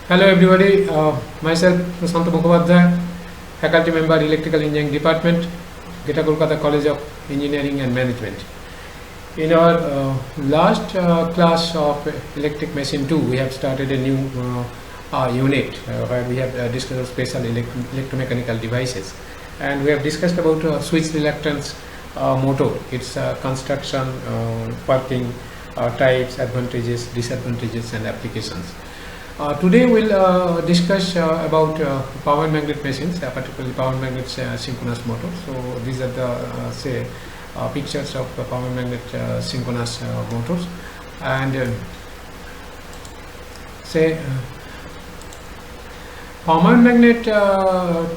Hello everybody, myself Prasanta Mukhopadhyay, faculty member Electrical Engineering Department, Greater Kolkata College of Engineering and Management. In our last class of Electric Machine 2, we have started a new unit where we have discussed special electromechanical devices, and we have discussed about switch reluctance motor, its construction, working, types, advantages, disadvantages and applications. Today we'll discuss about power magnet machines, particularly power magnet synchronous motors. So these are the pictures of power magnet synchronous motors, and power magnet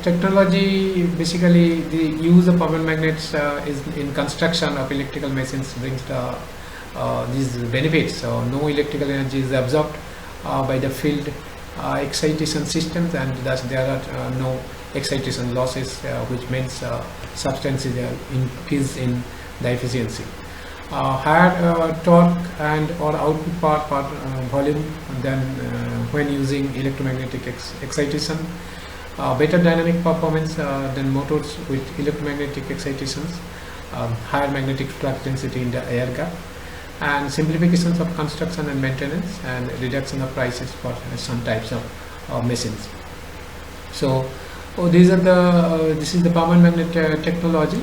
technology. Basically, the use of power magnets is in construction of electrical machines brings these benefits. So no electrical energy is absorbed by the field excitation systems, and thus there are no excitation losses, which means substantial increase in the efficiency. Higher torque and or output power per volume than when using electromagnetic excitation. Better dynamic performance than motors with electromagnetic excitations. Higher magnetic flux density in the air gap, and simplifications of construction and maintenance, and reduction of prices for some types of machines. So these are the this is the power magnet technology.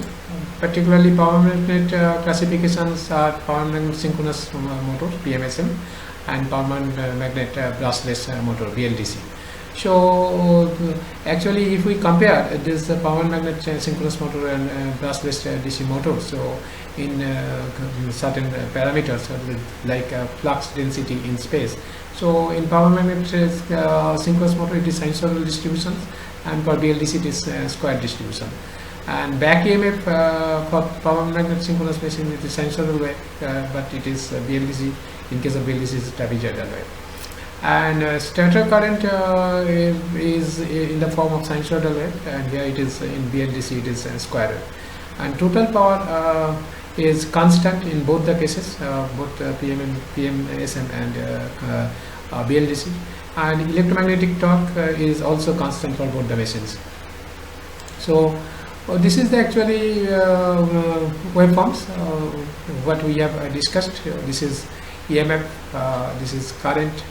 Particularly power magnet classifications are power magnet synchronous motor PMSM and power magnet brushless motor BLDC. So actually, if we compare this power magnet synchronous motor and brushless DC motor, so in certain parameters like flux density in space. So in power magnet synchronous motor it is sinusoidal distributions, and for BLDC it is square distribution. And back EMF for power magnet synchronous machine it is sinusoidal wave, but it is BLDC. In case of BLDC it is trapezoidal wave. And stator current is in the form of sinusoidal wave, and here it is in BLDC it is square wave. And total power is constant in both the cases, both PMSM and BLDC, and electromagnetic torque is also constant for both the machines. So this is the actually waveforms what we have discussed. This is EMF, this is current,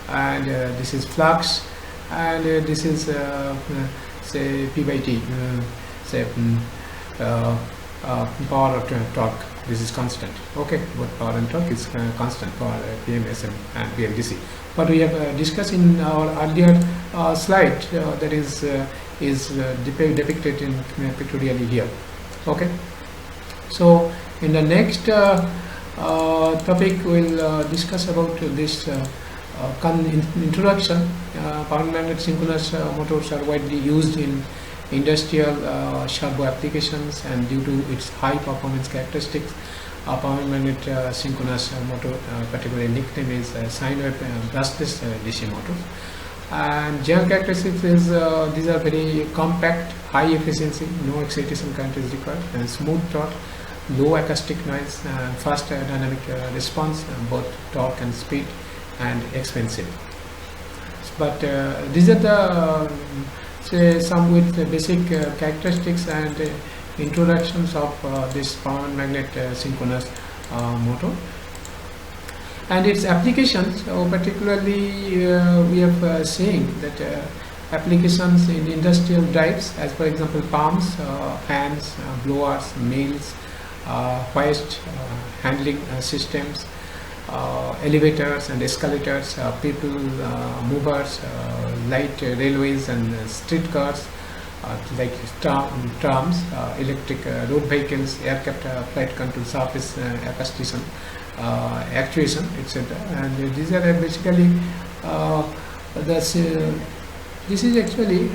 and this is flux, and this is say P by T, power of torque. This is constant. Okay, both power and torque is constant for PMSM and BLDC. But we have discussed in our earlier slide that is depicted in pictorially here. Okay, so in the next topic we'll discuss about this introduction. Power magnet synchronous motors are widely used in industrial servo applications, and due to its high performance characteristics, power magnet synchronous motor, particularly nickname is sine wave brushless DC motors. And general characteristics is these are very compact, high efficiency, no excitation current is required, and smooth torque, low acoustic noise, and fast dynamic response, both torque and speed, and expensive. But these are the some with basic characteristics and introductions of this power magnet synchronous motor and its applications. Particularly we have seen that applications in industrial drives, as for example pumps, fans, blowers, mills, hoist, handling systems, elevators and escalators, people movers, light railways and streetcars, like trams, electric road vehicles, aircraft flight control, surface acoustication, actuation, etc. And these are basically this is actually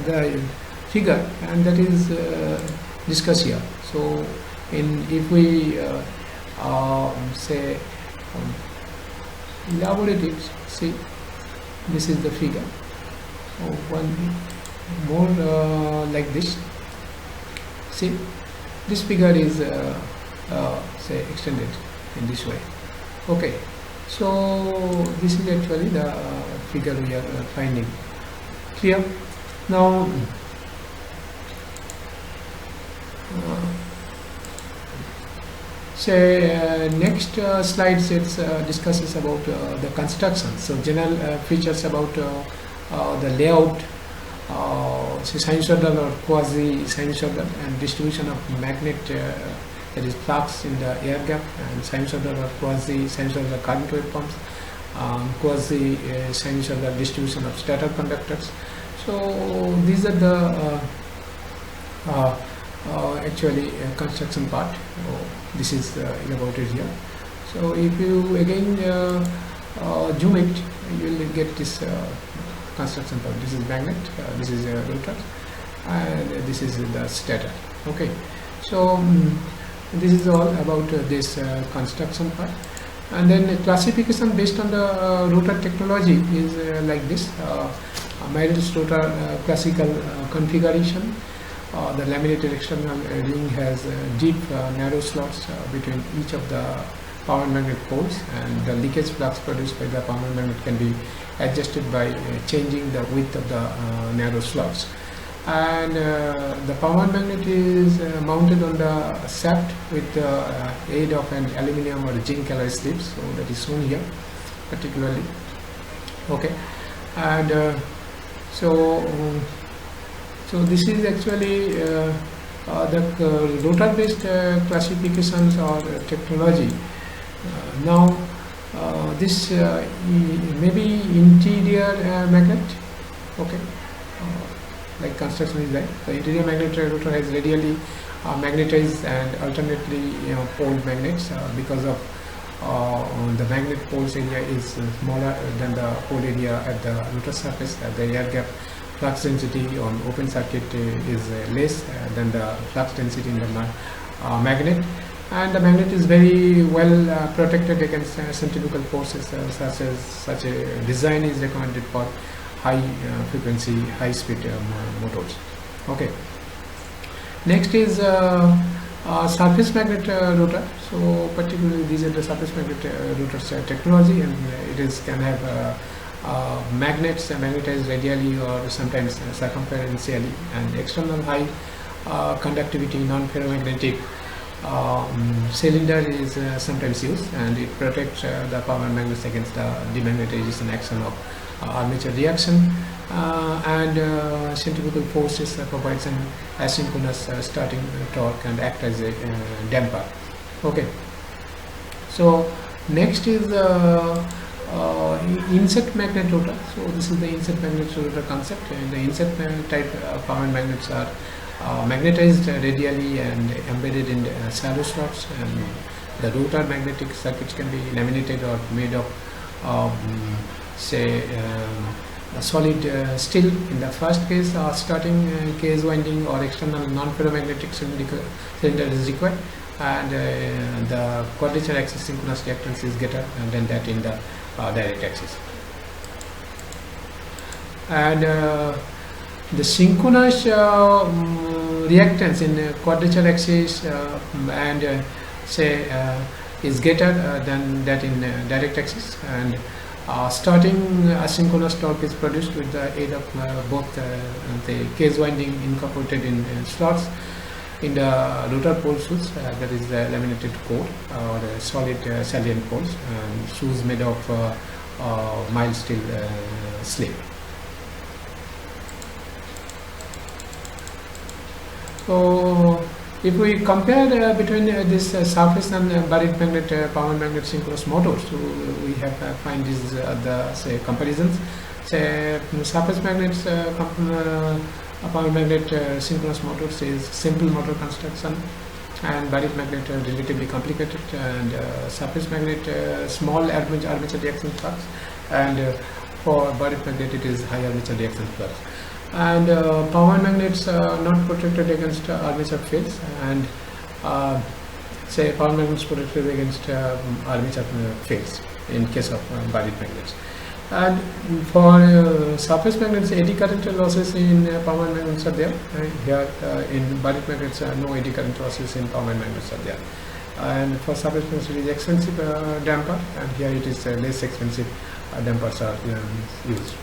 the figure, and that is discussed here. So if we say elaborate it, see, this is the figure. So one more like this. See, this figure is say extended in this way. Okay, so this is actually the figure we are finding. Clear? Now next slide discusses about the construction. So general features about the layout, sinusoidal or quasi-sinusoidal, and distribution of magnet, that is flux in the air gap, and sinusoidal or quasi-sinusoidal current waveforms, quasi-sinusoidal distribution of stator conductors. So these are the actually construction part. This is elaborated here. So if you again zoom it, you will get this construction part. This is magnet, this is a rotor, and this is the stator. Okay, so this is all about this construction part. And then classification based on the rotor technology is like this. Meyer's rotor classical configuration. The laminated external ring has deep narrow slots between each of the power magnet poles, and the leakage flux produced by the power magnet can be adjusted by changing the width of the narrow slots. And the power magnet is mounted on the shaft with the aid of an aluminum or zinc alloy slips, so that is shown here particularly. Okay, and so this is actually the rotor-based classifications or technology. Now this may be interior magnet. Okay, like construction is like the interior magnet rotor has radially magnetized and alternately pole magnets because of the magnet poles area is smaller than the pole area at the rotor surface. The air gap flux density on open circuit is less than the flux density in the magnet, and the magnet is very well protected against centrifugal forces. Such a design is recommended for high frequency, high speed motors. Okay, next is surface magnet rotor. So particularly these are the surface magnet rotors technology, and it can have magnets magnetized radially or sometimes circumferentially, and external high conductivity non-ferromagnetic cylinder is sometimes used, and it protects the power magnets against the demagnetization action of armature reaction, and centrifugal forces provides an asynchronous starting torque and act as a damper. Okay, so next is inset magnet rotor. So this is the inset magnet rotor concept, and the inset type power magnets are magnetized radially and embedded in shallow slots, and the rotor magnetic circuits can be laminated or made of say a solid steel. In the first case, starting case winding or external non-ferromagnetic cylinder is required, and the quadrature axis synchronous reactance is greater than that in the direct axis. And the synchronous reactance in quadrature axis and say is greater than that in direct axis, and starting asynchronous torque is produced with the aid of both the case winding incorporated in slots in the rotor pole shoes, that is the laminated core or solid salient poles, and shoes made of mild steel slip. So if we compare between this surface and buried magnet power magnet synchronous motors, so we have find these the say comparisons. Say surface magnets power magnet synchronous motors is simple motor construction, and buried magnet relatively complicated, and surface magnet small armature reaction flux, and for buried magnet it is high armature reaction flux. And power magnets are not protected against armature fields, and say power magnets protected against armature fields in case of buried magnets. And for surface magnets, eddy current losses in power magnets are there. Here in buried magnets, no eddy current losses in power magnets are there. And for surface magnets, it is expensive damper, and here it is less expensive dampers are used.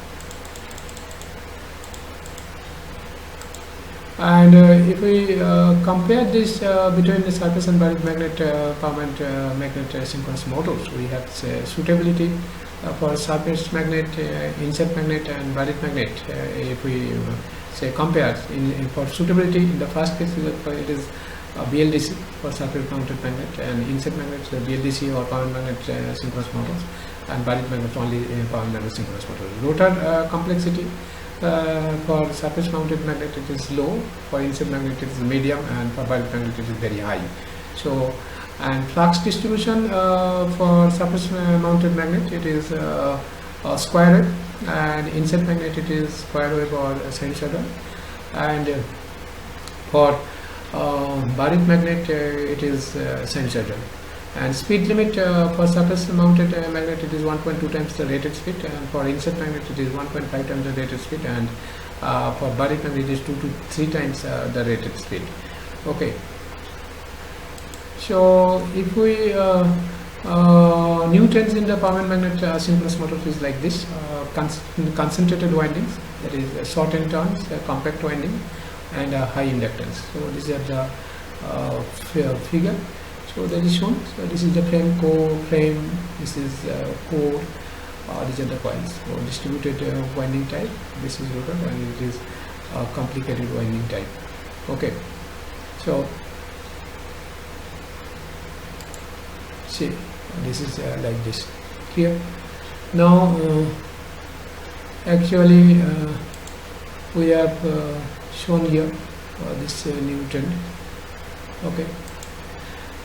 And if we compare this between the surface and buried magnet permanent magnet synchronous motors, we have suitability for surface magnet, inset magnet, and buried magnet. If we say compare for suitability, in the first case it is BLDC for surface mounted magnet, and inset magnet BLDC or permanent magnet synchronous motors, and buried magnet only permanent magnet synchronous motors. Rotor complexity for surface mounted magnet it is low, for inset magnet it is medium, and for buried magnet it is very high. So, and flux distribution for surface mounted magnet it is square wave, and inset magnet it is square wave or sinusoidal, and for buried magnet it is sinusoidal. And speed limit for surface mounted magnet it is 1.2 times the rated speed, and for inset magnet it is 1.5 times the rated speed, and for buried magnet it is 2 to 3 times the rated speed. Okay. So if we newtons in the permanent magnet synchronous motor is like this: concentrated windings, that is short end turns, compact winding, and high inductance. So these are the figure. So that is shown. So this is the frame, core frame. This is core. These are the coils. So distributed winding type. This is rotor, and it is complicated winding type. Okay. So see, this is like this. Clear? Now, actually, we have shown here this Newton. Okay.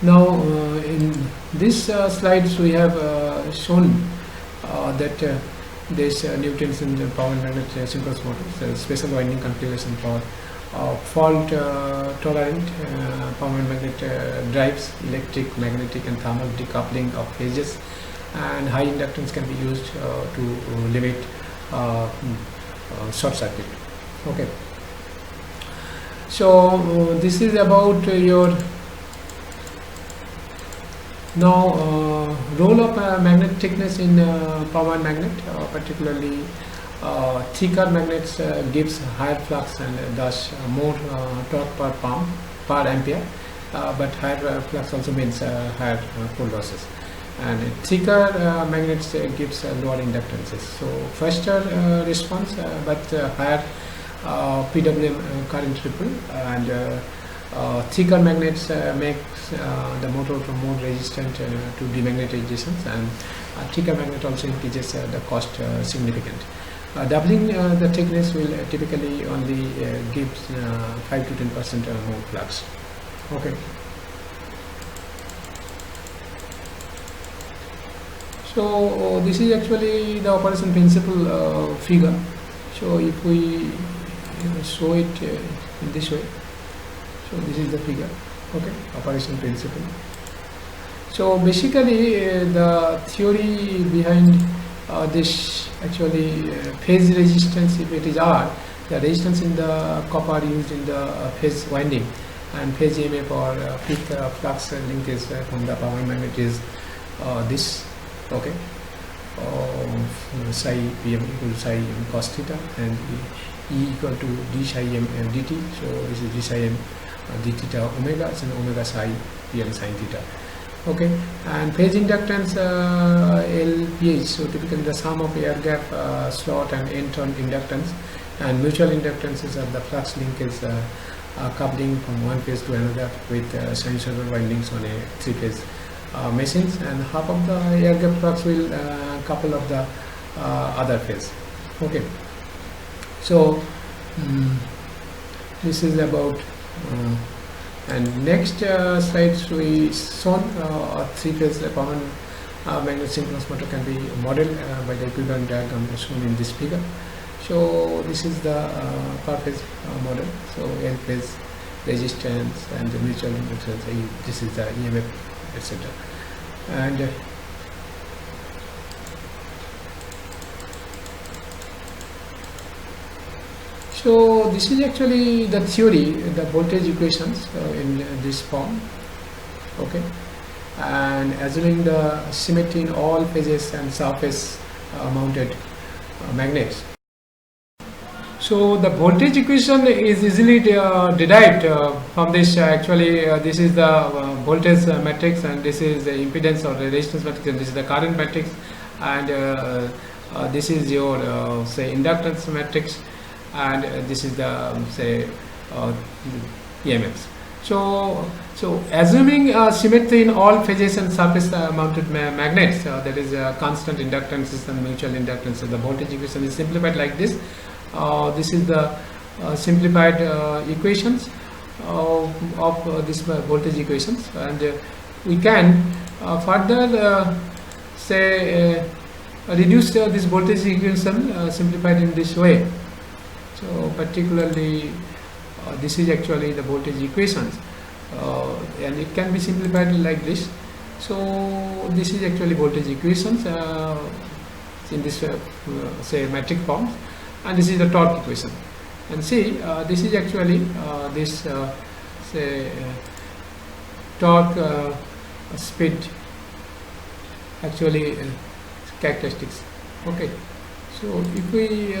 Now, in this slides, we have shown that this Newtons in the power magnet synchronous motors, special winding configuration for fault tolerant permanent magnet drives, electric, magnetic, and thermal decoupling of phases, and high inductance can be used to limit short circuit. Okay. So this is about your now role of magnet thickness in power magnet, particularly thicker magnets gives higher flux and thus more torque per ampere, but higher flux also means higher core losses, and thicker magnets gives lower inductances, so faster response but higher PWM current ripple, and thicker magnets makes the motor more resistant to demagnetizations, and thicker magnet also increases the cost significant. Doubling the thickness will typically only give 5 to 10% more flux. Okay. So this is actually the operation principle figure. So if we show it in this way, so this is the figure. Okay, operation principle. So basically the theory behind this actually phase resistance, if it is R, the resistance in the copper used in the phase winding, and phase EMF or peak flux linkage from the power magnet is this. Okay, psi Pm equal to psi m cos theta, and E equal to d psi m dt. So this is d psi m d theta omega, it's an omega psi Pm sin theta. Okay, and phase inductance LPH, so typically the sum of air gap slot and end turn inductance, and mutual inductances are the flux linkage coupling from one phase to another with sinusoidal windings on a three-phase machines, and half of the air gap flux will couple of the other phase. Okay, so this is about and next slides we shown a three-phase permanent magnet synchronous motor can be modeled by the equivalent diagram shown in this figure. So this is the per phase model. So N phase resistance and the mutual inductance. This is the EMF, etc. And so this is actually the theory, the voltage equations in this form. Okay, and assuming the symmetry in all phases and surface mounted magnets. So the voltage equation is easily derived from this. This is the voltage matrix, and this is the impedance or the resistance matrix, and this is the current matrix, and this is your say inductance matrix, and this is the say EMFs. So assuming symmetry in all phases and surface mounted magnets, that is constant inductances and mutual inductances, the voltage equation is simplified like this. This is the simplified equations of this voltage equations, and we can further say reduce this voltage equation simplified in this way. So particularly this is actually the voltage equations, and it can be simplified like this. So this is actually voltage equations in this say metric form, and this is the torque equation. And see, this is actually this say torque speed actually characteristics. Okay, so if we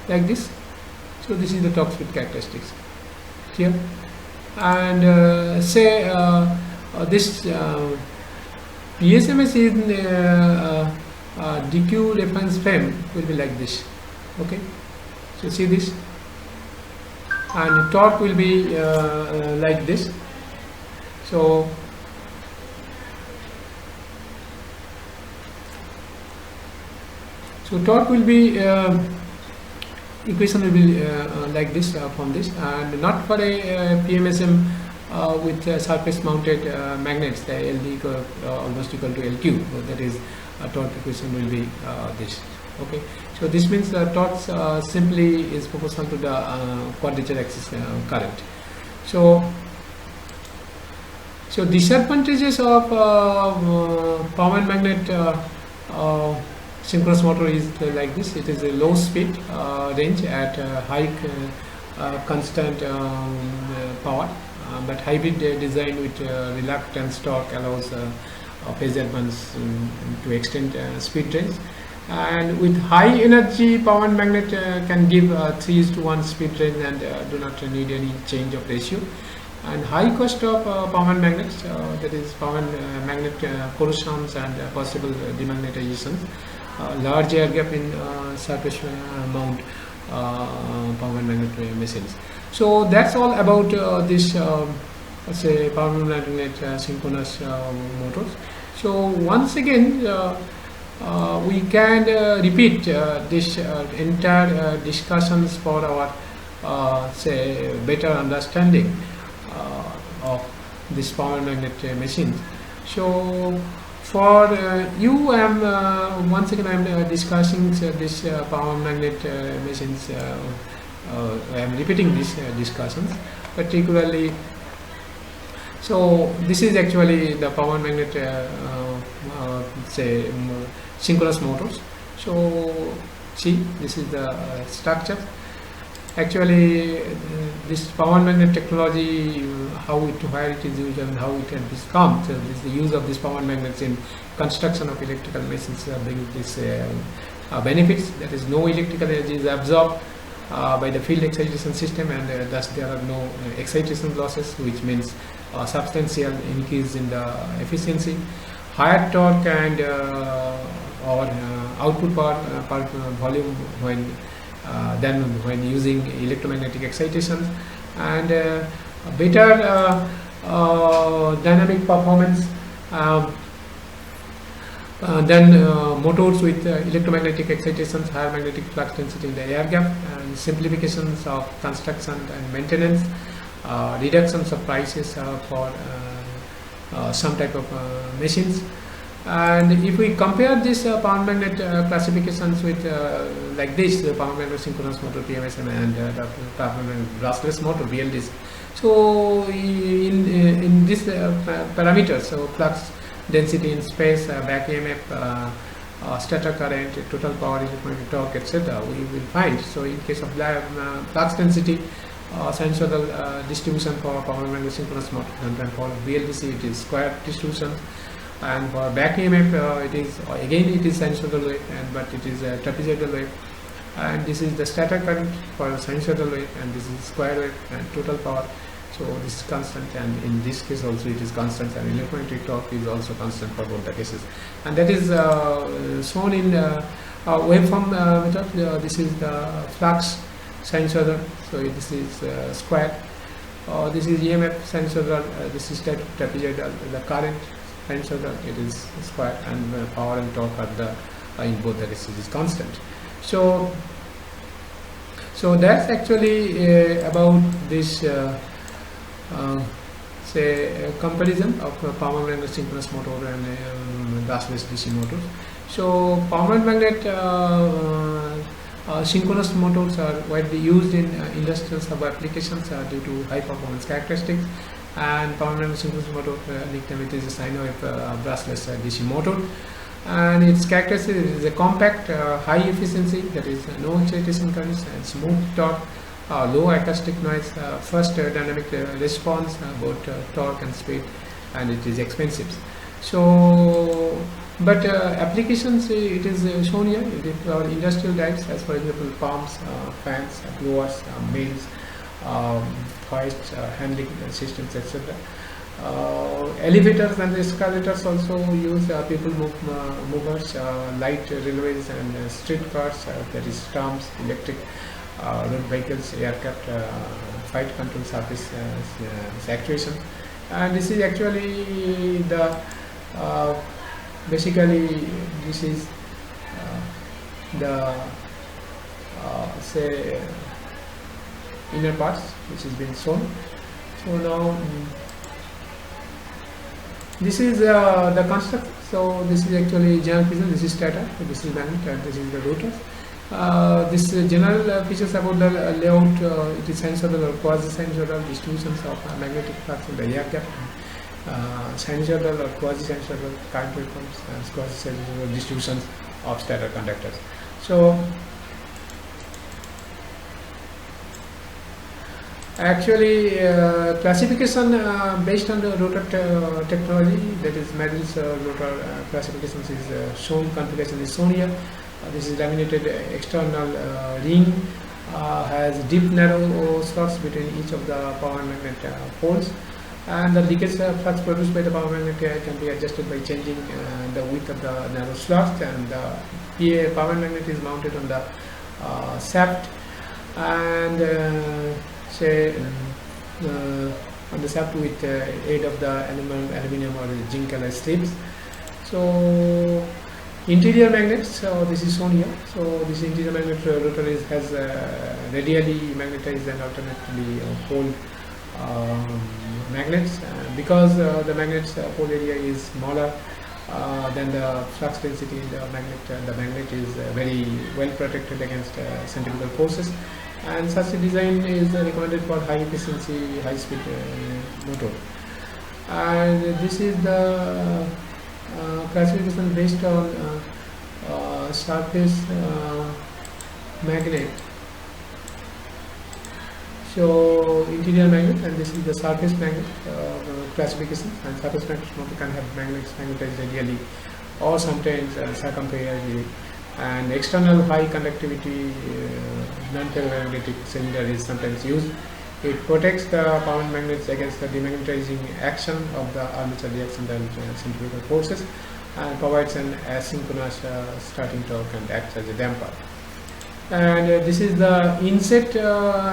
like this, so this is the torque speed characteristics here, and say this PSMS in DQ reference frame will be like this. Okay, so see this, and torque will be like this. So torque will be equation will be like this from this, and not for a PMSM with surface mounted magnets, the LD equal, almost equal to LQ, so that is torque equation will be this. Okay, so this means the torque simply is proportional to the quadrature axis current. So disadvantages of permanent magnet synchronous motor is like this. It is a low speed range at high constant power, but hybrid design with reluctance torque allows phase advance to extend speed range. And with high energy, permanent magnet can give 3:1 speed range and do not need any change of ratio. And high cost of permanent magnets, that is permanent magnet corrosions and possible demagnetization. Large air gap in surface mount permanent magnet machines. So that's all about this say permanent magnet synchronous motors. So once again we can repeat this entire discussions for our say better understanding of this permanent magnet machines. So for you, I am once again I am discussing this permanent magnet machines. I am repeating these discussions particularly. So this is actually the permanent magnet say synchronous motors. So see, this is the structure. Actually this permanent magnet technology, where it is used and how it can be come. So this, the use of this permanent magnets in construction of electrical machines brings this benefits, that is no electrical energy is absorbed by the field excitation system, and thus there are no excitation losses, which means substantial increase in the efficiency, higher torque and or output power per volume when than when using electromagnetic excitation, and better dynamic performance than motors with electromagnetic excitations, higher magnetic flux density in the air gap, and simplifications of construction and maintenance, reductions of prices for some type of machines. And if we compare this permanent magnet classifications with like this, the permanent magnet synchronous motor PMSM and the permanent magnet brushless motor BLDs. So in this parameters, so flux density in space, back EMF, stator current, total power, electromagnetic torque, etc., we will find. So in case of flux density, sinusoidal distribution for permanent magnet synchronous motor, and for BLDC it is square distribution. And for back EMF, it is sinusoidal wave, but it is a trapezoidal wave. And this is the stator current for sinusoidal wave, and this is square wave and total power. So this is constant, and in this case also it is constant, and electromagnetic torque is also constant for both the cases. And that is shown in waveform method. This is the flux sinusoidal, so this is square. This is EMF sinusoidal, this is trapezoidal. The current sinusoidal, it is square, and power and torque are in both the cases is constant. So that's actually about this comparison of power magnet synchronous motor and brushless DC motors. So permanent magnet synchronous motors are widely used in industrial sub applications due to high performance characteristics, and permanent magnet synchronous motor nickname it is a sign of brushless DC motor. And its characteristic is a compact, high efficiency, that is no excitation currents, and smooth torque, low acoustic noise, fast dynamic response, both torque and speed, and it is expensive. So, but applications it is shown here. Our industrial types, as for example, pumps, fans, blowers, mills, hoists, handling systems, etc. Elevators and escalators also use people movers, light railways and street cars, that is trams, electric road vehicles, aircraft, flight control surface actuation. And this is actually the basically this is the say inner parts which has been shown. So now this is the construct. So this is actually general features. This is stator, this is magnet, and this is the rotor. This general features about the layout. It is sinusoidal or quasi-sinusoidal distributions of magnetic flux in the air gap, sinusoidal or quasi-sinusoidal current waveforms, and quasi-sinusoidal distributions of stator conductors. So actually classification based on the rotor technology, that is Merrill's rotor classifications is shown, configuration is shown here. This is laminated external ring, has deep narrow slots between each of the power magnet poles, and the leakage flux produced by the power magnet can be adjusted by changing the width of the narrow slots, and the power magnet is mounted on the shaft, and say on the shaft with aid of the aluminum or zinc alloy strips. So interior magnets, so this is shown here. So this interior magnet rotor has radially magnetized and alternately pole magnets, because the magnet's pole area is smaller than the flux density in the magnet. The magnet is very well protected against centrifugal forces, and such a design is recommended for high efficiency, high speed motor. And this is the classification based on surface magnet. So interior magnet, and this is the surface magnet classification. And surface magnet motor can have magnets magnetized radially or sometimes circumferentially. And external high conductivity non-ferromagnetic cylinder is sometimes used. It protects the power magnets against the demagnetizing action of the armature reaction and centrifugal forces, and provides an asynchronous starting torque and acts as a damper. And this is the inset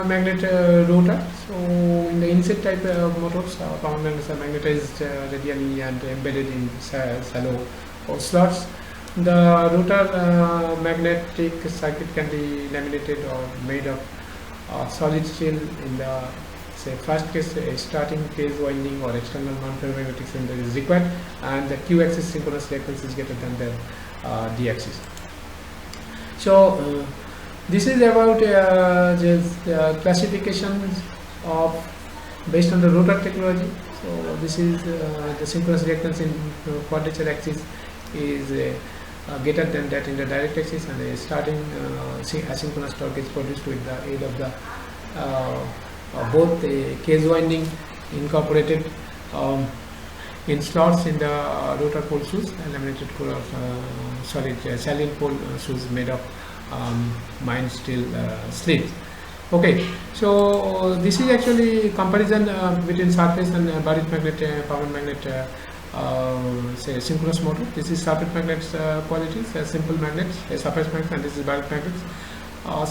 magnet rotor. So in the inset type of motors, power magnets are magnetized radially and embedded in shallow slots. The rotor magnetic circuit can be laminated or made of solid steel. In the first case, a starting phase winding or external non-ferromagnetic cylinder is required, and the Q axis synchronous reactance is greater than the D axis. So this is about classifications of based on the rotor technology. So this is the synchronous reactance in quadrature axis is greater than that in the direct axis, and a starting asynchronous torque is produced with the aid of the both the case winding incorporated in slots in the rotor pole shoes, laminated core of salient pole shoes made of mined steel sleeves. Okay, so this is actually comparison between surface and buried magnet, permanent magnet, say synchronous motor. This is surface magnets qualities, simple magnets, surface magnets, and this is buried magnets.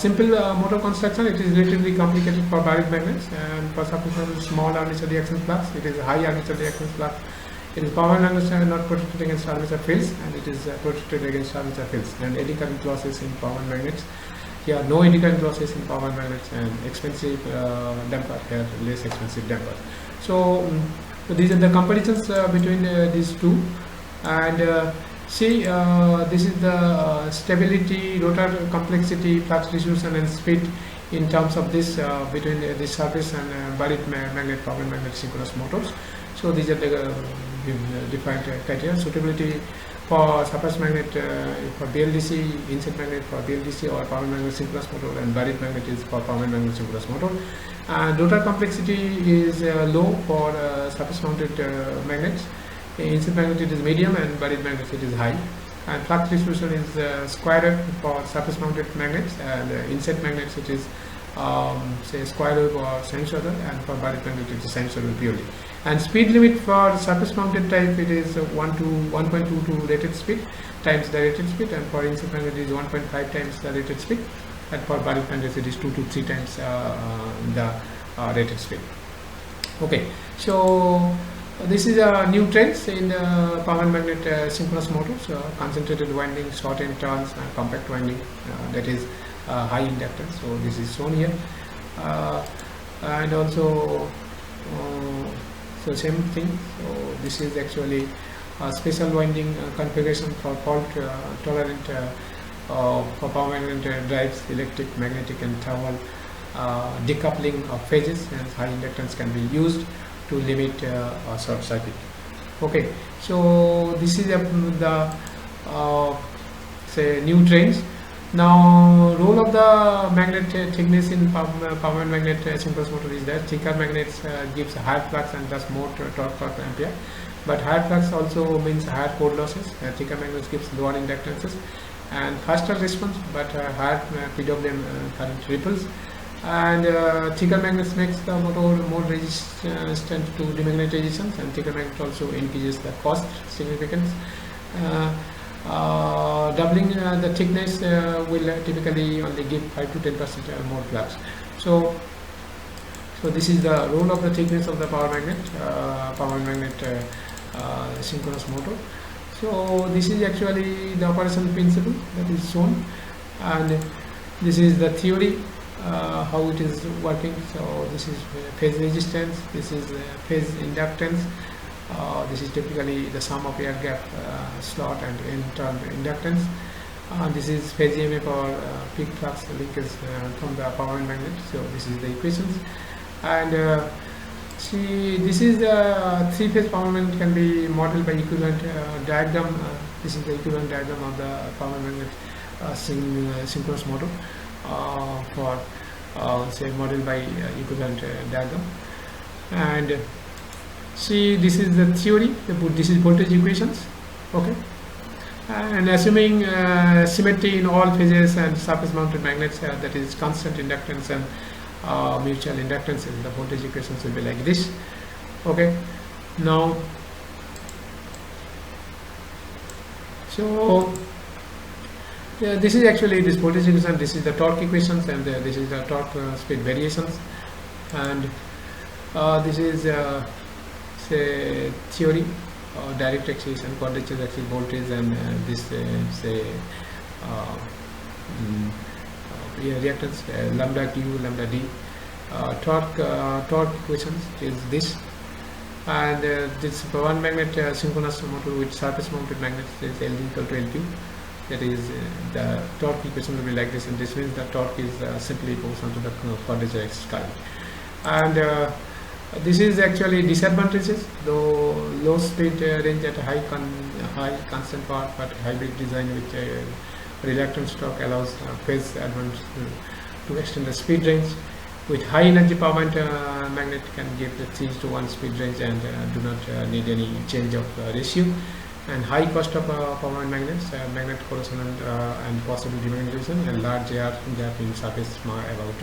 Simple motor construction, it is relatively complicated for buried magnets, and for surface magnets, small armature reaction flux, it is high armature reaction flux. It is permanent magnets are not protected against armature fields, and it is protected against armature fields, and eddy current losses in permanent magnets. Here no eddy current losses in permanent magnets, and expensive damper, here less expensive damper. So these are the comparisons between these two. And see, this is the stability, rotor complexity, flux distribution, and speed in terms of this between this surface and buried magnet, permanent magnet synchronous motors. So these are the defined criteria. Suitability for surface magnet for BLDC, inset magnet for BLDC or permanent magnet synchronous motor, and buried magnet is for permanent magnet synchronous motor. And rotor complexity is low for surface mounted magnets. Inset magnet it is medium, and buried magnet it is high. And flux distribution is square wave for surface mounted magnets, and inset magnets it is say square wave or sinusoidal, and for buried magnet it is sinusoidal purely. And speed limit for surface mounted type it is 1.22 rated speed times the rated speed, and for inset magnet it is 1.5 times the rated speed, and for buried magnet it is 2 to 3 times the rated speed. Okay, so this is a new trends in permanent magnet synchronous motors, concentrated winding, short end turns, compact winding, that is high inductance. So this is shown here, and also so same thing. So this is actually a special winding configuration for fault tolerant for permanent drives, electric, magnetic, and thermal decoupling of phases, and high inductance can be used to limit short circuit. Okay, so this is the say new trends. Now, role of the magnet thickness in permanent magnet synchronous motor is that thicker magnets gives higher flux and thus more torque per ampere, but higher flux also means higher core losses. Thicker magnets gives lower inductances and faster response, but higher PWM current ripples. And thicker magnets makes the motor more resistant to demagnetization, and thicker magnet also increases the cost significance. Doubling the thickness will typically only give 5 to 10% more flux. So this is the role of the thickness of the permanent magnet synchronous motor. So this is actually the operation principle that is shown, and this is the theory how it is working. So this is phase resistance, this is phase inductance, this is typically the sum of air gap slot and end-turn inductance. This is phase EMF or peak flux linkage from the permanent magnet. So this is the equations, and see, this is the three-phase permanent magnet can be modeled by equivalent diagram. This is the equivalent diagram of the permanent magnet synchronous motor for say modeled by equivalent diagram. And see, this is the theory. This is voltage equations. Okay, and assuming symmetry in all phases and surface mounted magnets, that is constant inductance and mutual inductance, the voltage equations will be like this. Okay, now so this is actually this voltage equation, this is the torque equations, and this is the torque speed variations, and this is say theory, direct axis and quadrature axis voltage, and this say reactance lambda q, lambda d. Torque equations is this, and this permanent magnet synchronous motor with surface mounted magnets is L equal to L2. That is the torque equation will be like this, and this means the torque is simply proportional to the quadrature axis current. And this is actually disadvantages, though low speed range at high constant power, but hybrid design with reluctant torque allows phase advantage to extend the speed range. with high energy permanent magnet can give the 3:1 speed range and do not need any change of ratio. And high cost of permanent magnets, magnet corrosion and possible demagnetization, and large air gap in surface about